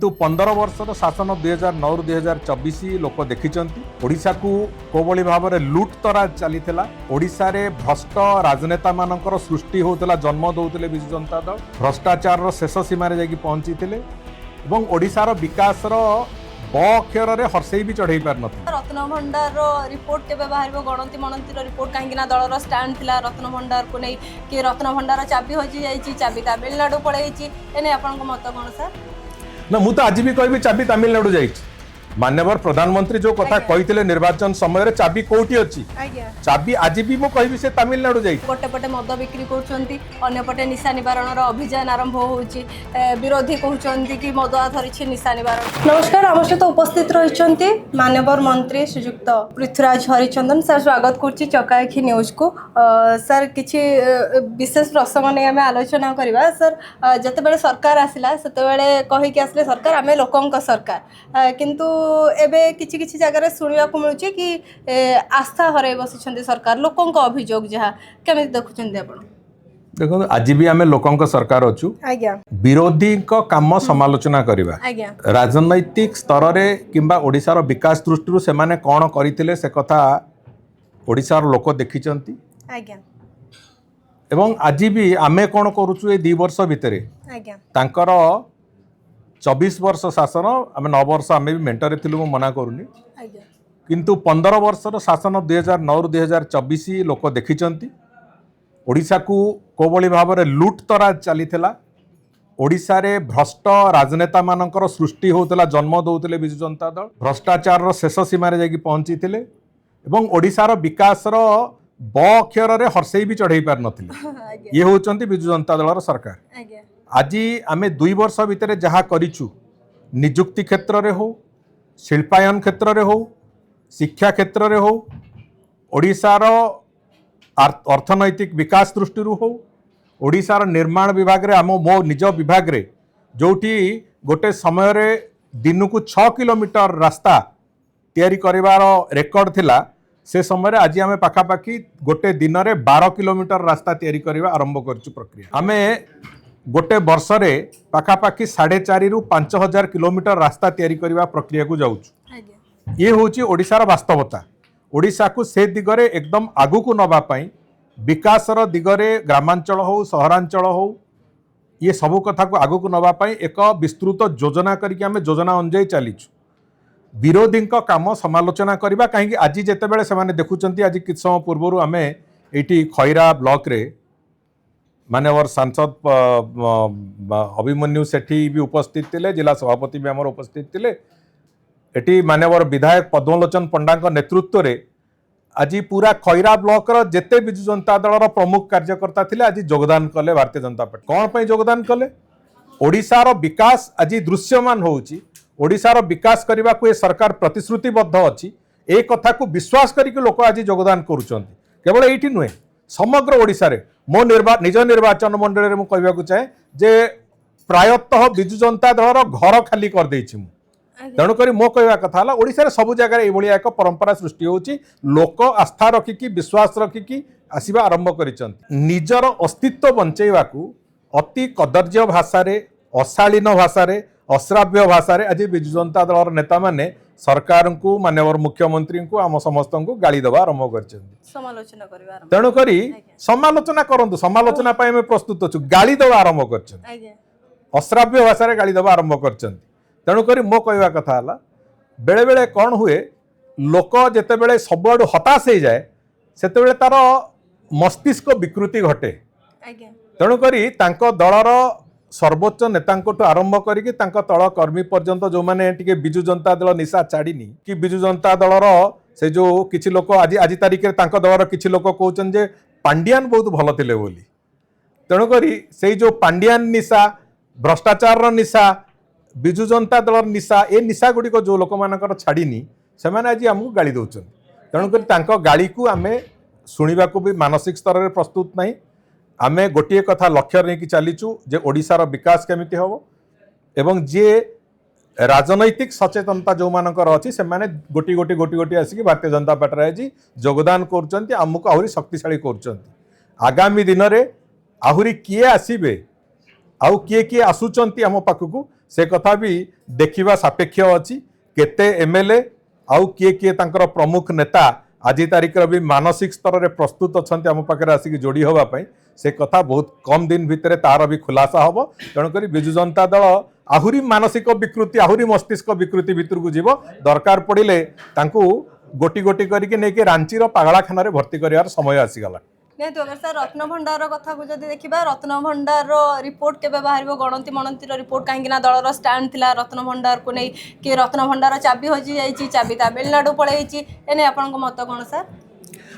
तो 15 वर्षर शासन 2009 रु 2024 लोक देखिचंती ओडिशा को कोबली भाव में लुटतरा चली ओडिशा रे भ्रष्ट राजनेता मानकर सृष्टि होतला जन्म दौले विजु जनता दल भ्रष्टाचार शेष सीमा रे जाकी पहुंची एवं ओडिशार विकासर ब अक्षर रे हर्षई भी चढ़ई पार नथिले। रत्न भंडार रिपोर्ट केबे बाहर गणति मनंती रिपोर्ट कहीं दलर स्टांड थिला रत्न भंडार को नहीं कि रत्न भंडार चाबी होची जाईची चाबी तमिलनाडु पळेची एने आपन मत कोन सर ना मु तो आज भी कहबी चाबी तमिलनाडु जाईची माननीय प्रधानमंत्री जो कथा कही निर्वाचन समय रे चाबी कोठी अछि चाबी आज भी मु कहबी से तमिलनाडु जाई गोटे पटे मद बिक्री करछंती अन्य पटे निशा निवारण अभियान आरंभ होउची विरोधी कहउछंती कि मद धरिछि निशा निवारण। नमस्कार हम सहित उपस्थित रहिछंती माननीय मंत्री श्रीयुक्त पृथ्वीराज हरिचंदन सर स्वागत करछि चकाखी न्यूज को। सर किछि विशेष प्रसंग नै हमें आलोचना करबा। सर जते बेले सरकार आसिला सेते बेले कहि के आसले सरकार हमें लोकंक सरकार किंतु एबे किछि किछि जगह सुनिया को मिलुछि कि आस्था हरै बसिछन्ती सरकार लोकंक अभियोग जहा केमे देखुछन्ती आपण देखो आज भी आमे लोकंक सरकार अछु आज्ञा विरोधी को काम समालोचना करबा आज्ञा राजनैतिक स्तर रे किंबा ओडिसा रो विकास दृष्टि से माने कोन करिथिले से कथा ओडिसा रो लोक देखिचन्ती आज्ञा एवं आज भी आमे कोन करूछु ए 2 वर्ष भितरे आज्ञा तांकर 24 वर्ष शासन आम 9 वर्ष आम भी मेंटर थिलु मना करूनी किंतु 15 वर्षर शासन 2009 रु 2024 लोक देखिचंती ओडिशा को कोबली भाव में लुटतरा चली ओडिशा रे भ्रष्ट राजनेता मानकर सृष्टि होतला जन्म दौले विजु जनता दल भ्रष्टाचार शेष सीमा रे जाकी पहुंची एवं ओडिशार विकासर ब अक्षर रे हर्षई भी चढ़ई पार नथिले। ये होचंती विजु जनता दलर सरकार। आज आमे 2 वर्ष भितर जहाँ करिछु निजुक्ति क्षेत्र रे हो शिल्पायन क्षेत्र रे हो शिक्षा क्षेत्र रे हो ओडिशार अर्थनैतिक विकास दृष्टि हो ओडिशार निर्माण विभाग रे आम मो निज विभाग रे जोठी गोटे समय रे दिन को 6 किलोमीटर रास्ता तैयारी करिवार रेकर्ड थिला से समय आज आम पाखापाखि गोटे दिन रे 12 किलोमीटर रास्ता तैयारी करिवा आरंभ करछु प्रक्रिया आमे गोटे वर्ष रे पाखापाखि 4.5 रु 5,000 किलोमीटर रास्ता तैयारी करने प्रक्रिया को जाऊँ। ये होची ओडिशार वास्तवता ओडिशा को से दिगरे एकदम आगु को नबा पई विकासर दिगरे ग्रामांचल हो सहरांचल हो ये सबू कथा को आगु को नबा पई एक विस्तृत योजना करके आमे योजना अनुଯାयी चलीछु विरोधी काम समालोचना करबा कहीं आज जेतेबेले से माने देखुचंती आज किछ समय पूर्व आमे एटी खैरा ब्लॉक रे माननीय सांसद अभिमन्यु सेठी भी उपस्थित थे जिला सभापति भी आमर उपस्थित थे एटी माननीय विधायक पद्मलोचन पंडा नेतृत्व रे आज पूरा खैरा ब्लॉक रो जेते विजु जनता दल प्रमुख कार्यकर्ता थिले आज योगदान कले भारतीय जनता पार्टी कौन पे योगदान कले ओडिशार विकास आज दृश्यमान होउची ओडिशार विकास करने को ये सरकार प्रतिश्रुतिबद्ध अच्छी ए कथा को विश्वास करके लोक आज योगदान करुचंती केवल एठी नुहे समग्र ओडिशा रे मो निज निर्वाचन मंडल में कहवाक चाहे जे प्रायतः विजु जनता दल घर खाली कर देछि तेणुक मो कहवा कथा ओडिशा रे सब जगह ये एक परंपरा सृष्टि होची लोक आस्था रखिकी विश्वास रखिकी आसीबा आरंभ करिसंती निजर अस्तित्व बंचेवा को अति कदर्य भाषा रे अशालीन भाषा रे अश्राव्य भाषा रे आज विजु जनता दल नेता माने सरकार को माननीय मुख्यमंत्री को आम समस्त को गाली दबा आरंभ कर तेणुक समालोचना करंतु समालोचना पाई प्रस्तुत अच्छु गाली दबा आरंभ कर अश्राव्य भाषा गाली दबा आरंभ कर तेणुक मो कहवा कथा बेले बेले कौन हुए लोक जेतेबेले सबआडु हताश हो जाए सेतेबेले तार मस्तिष्क विकृति घटे तेणुक दलर सर्वोच्च नेता आरंभ करके तल कर्मी पर्यंत जो मैंने टिके बिजु जनता दल निशा छाड़ीनी कि बिजु जनता दलर से जो किसी लोक आज आज तारिख में दलर किसी लोक कहते जे पांडियान बहुत भल थे बोली तेणुक से जो पांडियान निशा भ्रष्टाचार निशा बिजु जनता दलर निशा ए निशा गुड़िक जो लोक मानकर छाड़ीनी से आज आमको गाली दौरान तेणुक गाड़ी को आम शुणा को भी मानसिक स्तर में प्रस्तुत नहीं आमे गोटे कथा लक्ष्य नहीं चलीचु जे ओडिशार विकास केमिति होबो एवं जे राजनैतिक सचेतनता जो मानकर अछि से माने गोटी गोटी गोटी गोटी आसिक भारतीय जनता पार्टी आज योगदान करचंती आमको आहुरी शक्तिशाली करचंती आगामी दिन रे आहुरी किए आसीबे आउ किए किए आसुचंती आम पाखकू से कथा भी देखिबा सापेक्ष अछि केते एमएलए आउ किए किए तांकर प्रमुख नेता आज तारिख भी मानसिक स्तर में प्रस्तुत अच्छा आम पाखे आसिक जोड़ी होगापी से कथा बहुत कम दिन भितर तार भी खुलासा हम तेणुक विजु जनता दल आहुरी मानसिक विकृति आहुरी मस्तिष्क विकृति भितर को जीव दरकार पड़े गोटी गोटी करके नहीं रांचीर पागलाखाना भर्ती कर समय आसीगला निहत भाव सर रत्न भंडार कथा को जब देखा रत्न भंडार रिपोर्ट केबे बाहर गणति मणतिर रिपोर्ट कहीं दलर स्टाण्ड थिला रत्न भंडार को नहीं कि रत्न भंडार चाबी हजि जाइए चाबी तमिलनाडु पलैची एने आपण मत कौन सर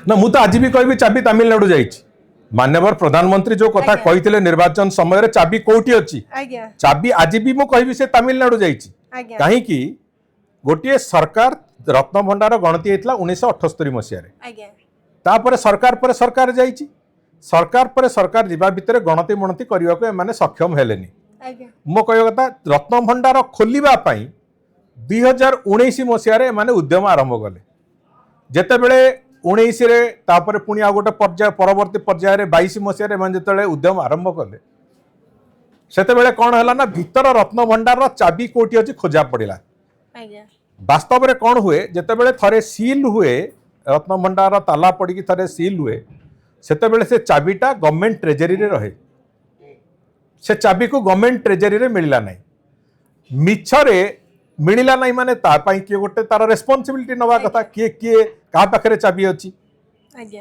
ना मुझे आज भी कहबी चाबी तमिलनाडु जाइए मान्यवर प्रधानमंत्री जो कथा कहते निर्वाचन समय चाबी कोठी अच्छी चाबी आज भी मुझे कहबी से तमिलनाडु जाइए कहीं गोटे सरकार रत्न भंडार गणति होता 1978 मसीह तापर सरकार जाइए सरकार पर सरकार जीवा भितर गणति मणति करने को एमाने सक्षम हेलेनी मो कह कथा रत्न भंडार खोलिबा पई 2019 मसीह एमाने उद्यम आरंभ कले जेतेबेले 19 रे तापर पुणी आ गोटे पर्याय परवर्ती पर्याय 22 मसीह जो उद्यम आरंभ कले सेतेबेले कौन है ना भीतर रत्न भंडार चाबी कोटी अच्छी खोजा पड़ा वास्तव में कौन हुए जितेबले थरे सील हुए रत्न भंडार ताला पड़ी थरे सील हुए सेतेबेले से चाबीटा गवर्नमेंट ट्रेजरी रे रहे से चाबी को गवर्नमेंट ट्रेजरी रे मिलला नहीं मिछरे मिलला नहीं माने ता पई किए गोटे तार रेस्पॉन्सिबिलिटी नवा कथा किए किए का पाखरे चाबी अछि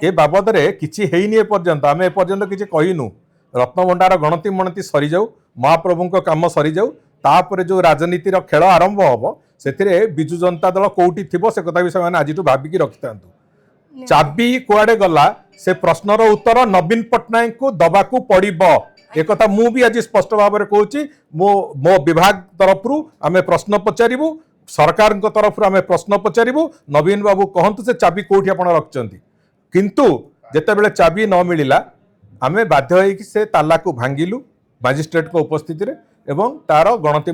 ए बाबद रे किछि हेइनी ए पर्यंत आमे ए पर्यंत किछि कहिनु रत्न भंडार गणति मणति सरी जाऊ महाप्रभु को काम सरी जाऊ तापर जो राजनीतिर खेल आरंभ हम से विजु जनता दल कौटी थी से कथा भी से आज भाविकी रखि था चाबी कुआडे गला से प्रश्नर उत्तर नवीन पट्टनायक को दबाकू पड़ब एक कथा मु भी आज स्पष्ट भाव में कहूँ मो विभाग तरफ आम प्रश्न पचारू सरकार तरफ आम प्रश्न पचारू नवीन बाबू कहतु से चाबी कौटी आप रखिंट किंतु जितेबले चाबी न मिलला आम बाध्य से ताला को भांगिलु मजिस्ट्रेट को उपस्थिति रे एवं तार गणति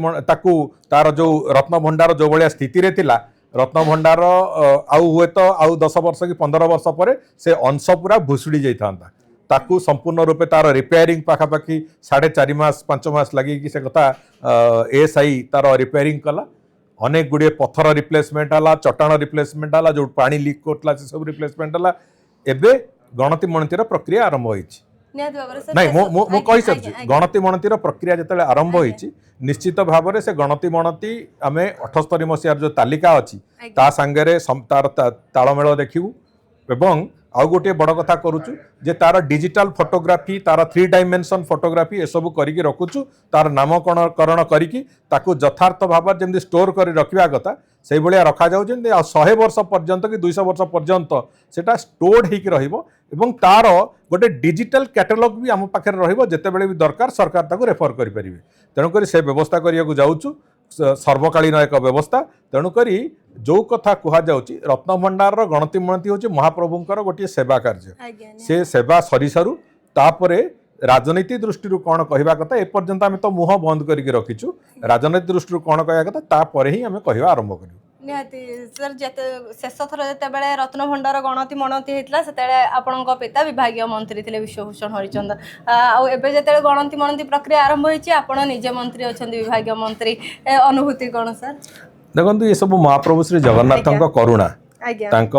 तार जो रत्न भंडार जो भाया स्थिति रे थिला रत्न भंडार आउ हुए तो आउ 10 वर्ष कि 15 वर्ष पर से अंश पूरा भुसुड़ी जाता ताकू संपूर्ण रूपे तार रिपेयरिंग पाखापाखि 4.5 मास 5 मास लगे कि से कथा एएसआई तार रिपेयरिंग कला अनेक गुड़े पत्थर रिप्लेसमेंट है चट्टाण रिप्लेसमेंट है जो पानी लीक करता से सब रिप्लेसमेंट है एबे गणति मणतिर प्रक्रिया आरंभ होइछि नहीं मो कही सारी गणति मणतिर प्रक्रिया जिते आरंभ होइछि निश्चित भाव में से गणति मणति आम 78 मसीह जो तालिका अच्छी ता सांगे तार तालमेल देखू एवं आउ गोटे बड़ कथा करुचु जे तार डिजिटल फोटोग्राफी तार 3 डायमेंशन फोटोग्राफी एसबू करिकी रखुचु तार नामकरण करिकी ताकू यथार्थ भाव जमी स्टोर कर रखा कथा से भाया रखा जाऊ 100 वर्ष पर्यंत कि 200 वर्ष पर्यंत सेटा स्टोर्ड होइकी रहिबो एवं तार गोटे डिजिटल कैटलॉग भी आम पाखे रते भी दरकार सरकार ताकू रेफर करें तेणुक से व्यवस्था करने जाऊँ सर्वकालीन एक व्यवस्था तेणुक जो कथा कहुच्छी रत्न भंडार गणति मणति हूँ महाप्रभुंर गोटे सेवा कार्य से सेवा सरी सारू तापरे राजनीति दृष्टि कौन कहवा कथा एपर्यंत आम तो मुह बंद करके रखीचु राजनीति दृष्टि कौन कह कथा तापर ही आम कहवा आरंभ करूँ निहाती सर शेष थर जिते रत्न भंडार गणति मणति होता से आपण पिता विभाग मंत्री थे विश्वभूषण हरिचंदन आबे जो गणति मणति प्रक्रिया आरंभ होती आपण निजे मंत्री अच्छा विभाग मंत्री अनुभूति कौन सर देखो ये सब महाप्रभु श्री जगन्नाथ करुणा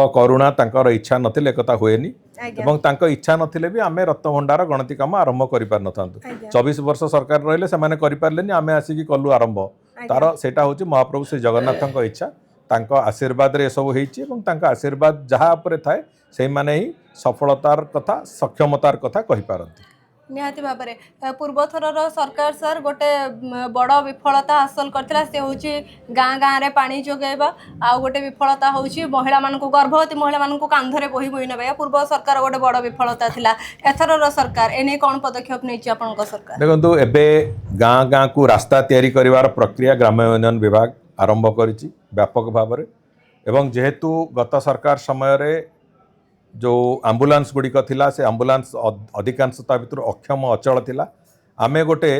करुणा तांकर इच्छा नथिले कथा हुएनी एवं तांको इच्छा नथिले भी आमे रत्न भंडार गणति काम आरंभ करि पार नथांतु 24 वर्ष सरकार रहिले से माने करि पारलेनी आमे आसिकी कलु आरंभ तार सेटा होची महाप्रभु श्री जगन्नाथ इच्छा तांको आशीर्वाद रे सब होईची एवं तांको आशीर्वाद जहाँ उपरे थाए से माने ही सफलतार कथा सक्षमतार कथा कहि पारंती निहाती भाव में पूर्वथर सरकार सर गोटे बड़ विफलता हासिल करथिला से होची गाँ गाँ रे पानी जोगेबा आ गोटे विफलता होची महिला मानकु गर्भवती महिला मानकु कांधरे बोही बोही नबा पूर्व सरकार गोटे बड़ विफलता थिला एथरर सरकार एने कौन पदक्षेप नैछि आपनक सरकार देखंतु एबे गाँ गाँ को रास्ता तैयारी करिवार प्रक्रिया ग्राम्य उन्नयन विभाग आरंभ करिछि व्यापक भाव में एवं जेहेतु गत सरकार समय रे जो आम्बुलांस गुड़िक थिला से आम्बुलांस अधिकांशता भितर अक्षम अचल थिला आमे गोटे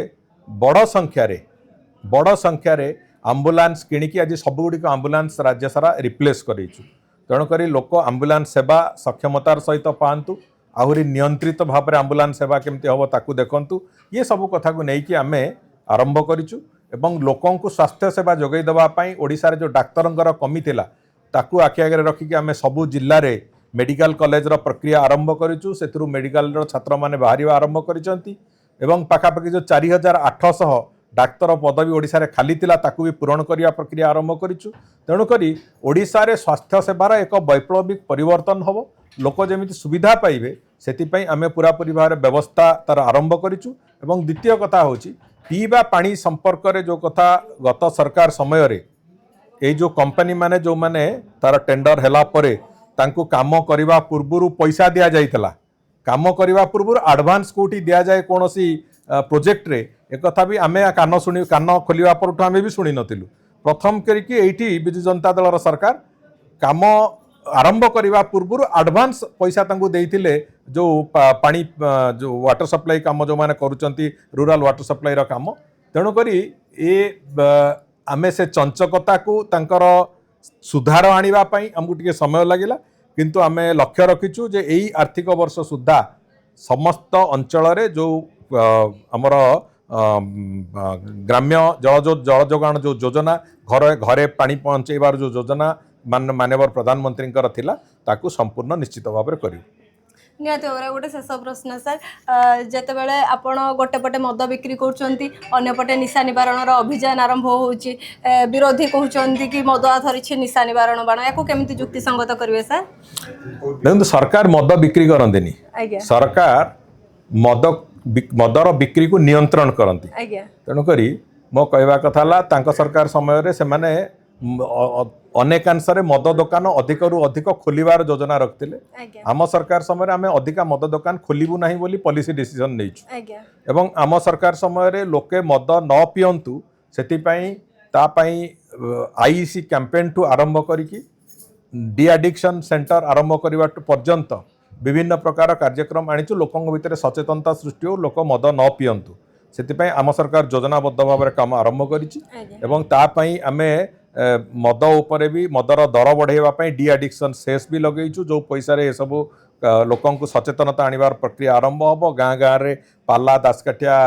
बड़ संख्यार आम्बुलांस किणिकी आज सब गुड़िक आम्बुलांस राज्य सारा रिप्लेस करेचु तेणुक लोक आम्बुलांस सेवा सक्षमतार सहित पातु आहरी नियंत्रित भाव में आम्बुलांस सेवा केमती हम ताकू देखंतु ये सब कथा को लेकिन आमे आरंभ करिचु एवं लोकंकु स्वास्थ्य सेवा जोगई देवा पई ओडिसा रे जो डाक्तरंकर कमी थिला ताकू आखि आगे रखिक आमे सबु जिल्ला रे मेडिकल कॉलेज रो प्रक्रिया आरंभ करिचु सेतरु मेडिकल रो छात्र माने बाहरिवा आरंभ करिसंती एवं पाखापाखि जो 4800 डाक्तर पदवी ओडिसा रे खाली थिला ताकू भी पूरण करिया प्रक्रिया आरंभ करिचु तेणु करी ओडिसा रे स्वास्थ्य सेवार एक वैप्लविक परिवर्तन हबो लोक जेमिति सुविधा पाइबे सेतिपई आमे पूरापूरी भाव व्यवस्था तार आरंभ करिचु एवं द्वितीय कथा होची पीवा पानी संपर्क रे जो कथा गत सरकार समय रे ए जो कंपनी माने जो माने तार टेंडर हेला परे तांको काम करबा पूर्वरु पैसा दिया जाइतला काम करबा पूर्वरु एडवांस कोठी दिया जाए कोनोसी प्रोजेक्ट रे एक कथा भी आमे कान खोलिबा परठु आमे भी सुनि नथिलु प्रथम करिकि एठी बिजु जनता दल सरकार काम आरंभ करबा पूर्वरु एडवांस पैसा तांको देइथिले जो पानी जो वाटर सप्लाई काम जो माने करूचंती रूरल वाटर सप्लाई रो काम तेणु करी ए आमे से चंचकता को तांकर सुधार आनिबा पई हमकु टिके समय लागिला किंतु आमे लक्ष्य रखिचु जे एई आर्थिक वर्ष सुद्धा समस्त अंचल रे जो हमर ग्राम्य जल जोगाण जो योजना घरे घरे पानी पहुंचेबार जो योजना माननीय प्रधानमंत्री थिला ताकू संपूर्ण निश्चित भाव में करियो निहाती भाव गोटे शेष प्रश्न सर जिते बड़े आपण गोटे पटे मद बिक्री करपटे निशा निवारण अभियान आरंभ होची विरोधी कहते कि मदुआ धरी निशा निवारण बाण या केमी युक्तिसंगत करेंगे सर देखो सरकार मद बिक्री करती सरकार मदर बिक्री को नियंत्रण करती तेणुक मो कहवा कथा सरकार समय से माने अनेकांश मद दुकान अधिक रु अधिक खोलिबार योजना रखते आम सरकार समय आम अधिका मद दुकान खोलू ना बोली पॉलिसी डिसीजन नहीं एवं आम सरकार समय लोके मद न पियंतु सेतिपई तापई आईसी कैंपेन ठू आरंभ करिकी डी एडिक्शन सेंटर आरंभ करने पर्यंत विभिन्न प्रकार कार्यक्रम आनीचु लोकों भितर सचेतनता सृष्टि हो लोक मद न पियंतु सेतिपई आम सरकार योजनाबद्ध भाव में काम आरंभ करिछि एवं तापई आमे मद उपरे भी मदर दर बढ़ाइबा डी एडिक्शन सेस भी लगेइछु जो पैसा रे सब लोकों को सचेतनता आनिबार प्रक्रिया आरंभ हबो गाँ गाँ रे पाला दासकाठिया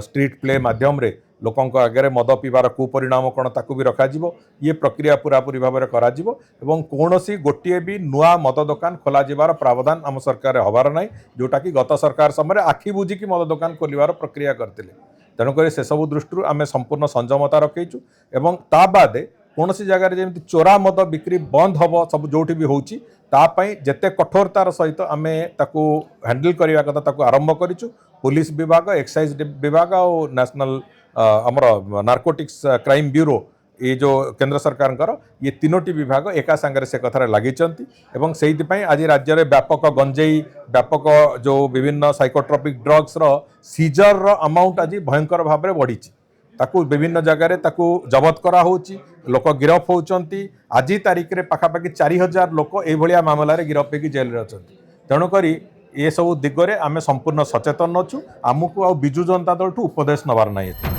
स्ट्रीट प्ले माध्यम रे लोकों आगे मद पीबार कुपरिणाम कौन ताकू भी रखाजिबो ये प्रक्रिया पूरापूरी भाव में कराजिबो एवं कौनसी गोटे भी नुआ मद दुकान खोल जिबार प्रावधान आम सरकार हबार नाही जोटा कि गत सरकार समय आखि बुझिकी मद दुकान खोलिबार प्रक्रिया करथिले तेणुक से सब दृष्टि आम संपूर्ण संयमता रखीचु एवं ता बादे कौन जगार जमी चोरा मद बिक्री बंद हम सब जो भी होची जेते कठोरतार सहित आम ताकू हैंडल करने कथा ताकू आरंभ करिचु पुलिस विभाग एक्साइज विभाग और नेशनल आमर नार्कोटिक्स क्राइम ब्यूरो ये जो केंद्र सरकार ये तीनोटी विभाग एका सांगरे से कथार लगिचंती एवं सेइथिपई आज राज्य में व्यापक गंजेई व्यापक जो विभिन्न साइकोट्रोपिक ड्रग्स रो सीजर रो अमाउंट आज भयंकर भाव में बढ़ी ताकू विभिन्न जगार ताकू जबत करा होची लोक गिरफ होचंती आज तारीख रे पाखापाखि 4000 लोक ए भलिया मामला रे गिरफ होगी जेल रे अछंती तेणु करी ये सब दिगरे आमे संपूर्ण सचेतन अछु आमको आ बिजु जनता दल ठू उपदेश नबार नाही।